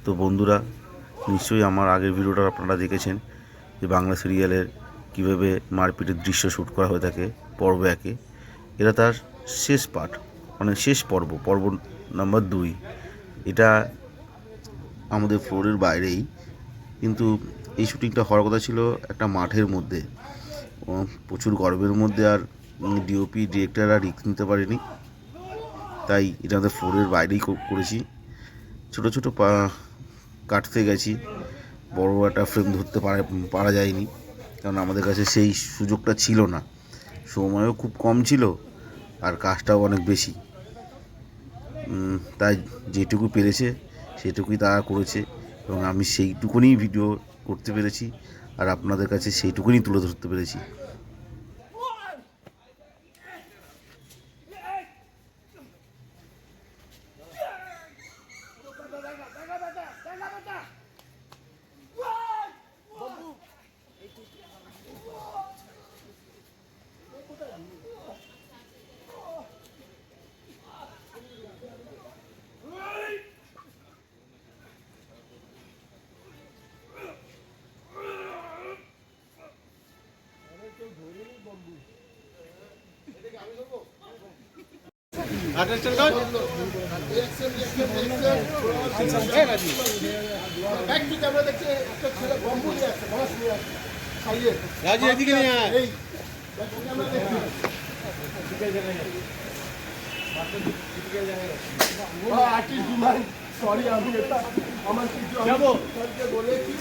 তো বন্ধুরা, নিশ্চয়ই আমার আগের ভিডিওটা আপনারা দেখেছেন যে বাংলা সিরিয়ালের কীভাবে মারপিটের দৃশ্য শ্যুট করা হয়ে থাকে পর্ব 1-এ। এটা তার শেষ পার্ট, মানে শেষ পর্ব নাম্বার 2। এটা আমাদের ফ্লোরের বাইরেই, কিন্তু এই শ্যুটিংটা হওয়ার কথা ছিল একটা মাঠের মধ্যে, প্রচুর গরমের মধ্যে, আর ডিওপি ডিরেক্টর আর রিস্ক নিতে পারেনি, তাই এটা আমাদের ফ্লোরের বাইরেই করেছি। ছোটো ছোটো কাটতে গেছি, বড় একটা ফ্রেম ধরতে পারা যায়নি, কারণ আমাদের কাছে সেই সুযোগটা ছিল না, সময়ও খুব কম ছিল আর কাজটাও অনেক বেশি। তাই যেটুকু পেরেছে সেটুকুই তারা করেছে, এবং আমি সেইটুকুনি ভিডিও করতে পেরেছি আর আপনাদের কাছে সেইটুকুনি তুলে ধরতে পেরেছি। সরি, আমি এটা আমার কিছু বলেছি।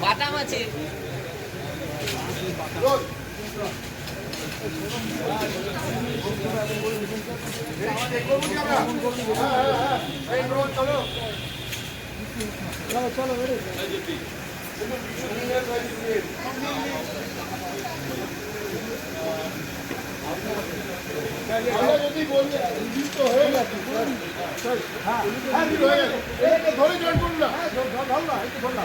বাটাম আছে। চলো যদি বলি তো হয়ে গেছে, ধরে জয়েন করুন না, ধর না, একটু ধর না।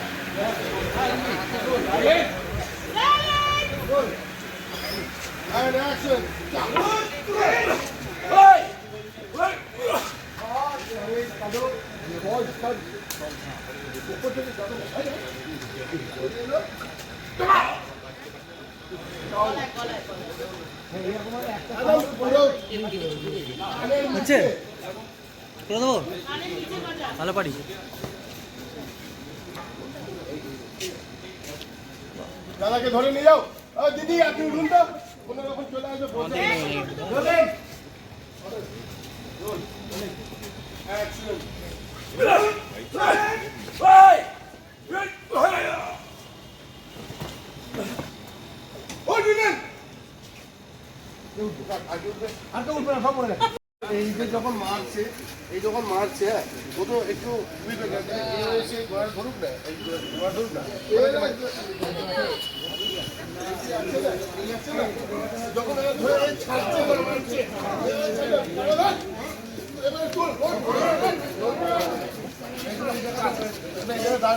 হচ্ছে ভালো পারি। দাদাকে ধরে নিয়ে যাও। দিদি আপনি উঠুন তো, কোনো রকম চলে আসবে। এই যে যখন মারছে ও তো একটু ধরুক না, ধরুক না, যখন ধরে ছাড়ছে মারছে,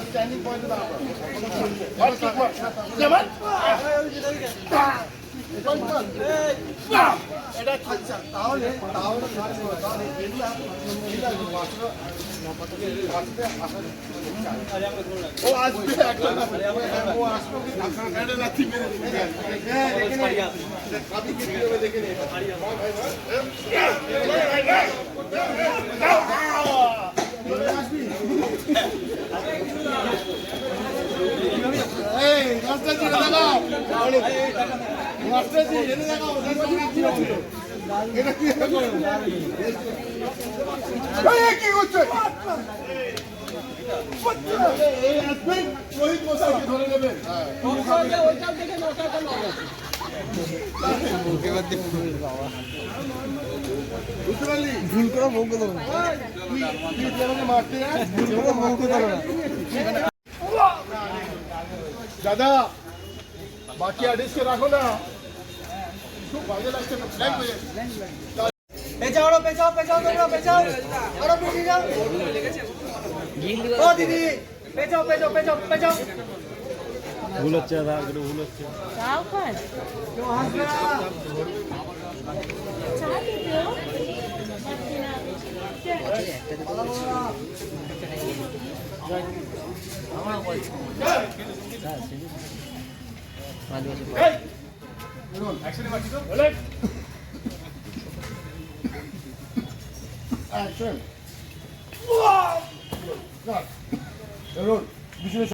স্ট্যান্ডিং পয়েন্টে এটা খাচ্ছা, তাহলে ও আসবে, ও আসবে দেখে নেই। এটা কি করছে? রোহিত মশাইকে ধরে নেবেন। বুঝতে পারলি? ভুল করে বউকে দেবো মারতে, ভুল করে বউকে দেবো না। দাদা বাকি আর্টিস্টকে রাখো না, খুব বাজে লাগছে। পেছাও তোমরা, পেছাও আরো বেশি যাও। ও দিদি পেছাও। ভুল হচ্ছে দাদা, ভুল হচ্ছে। আমরা বলছি Action! Cut! Roll.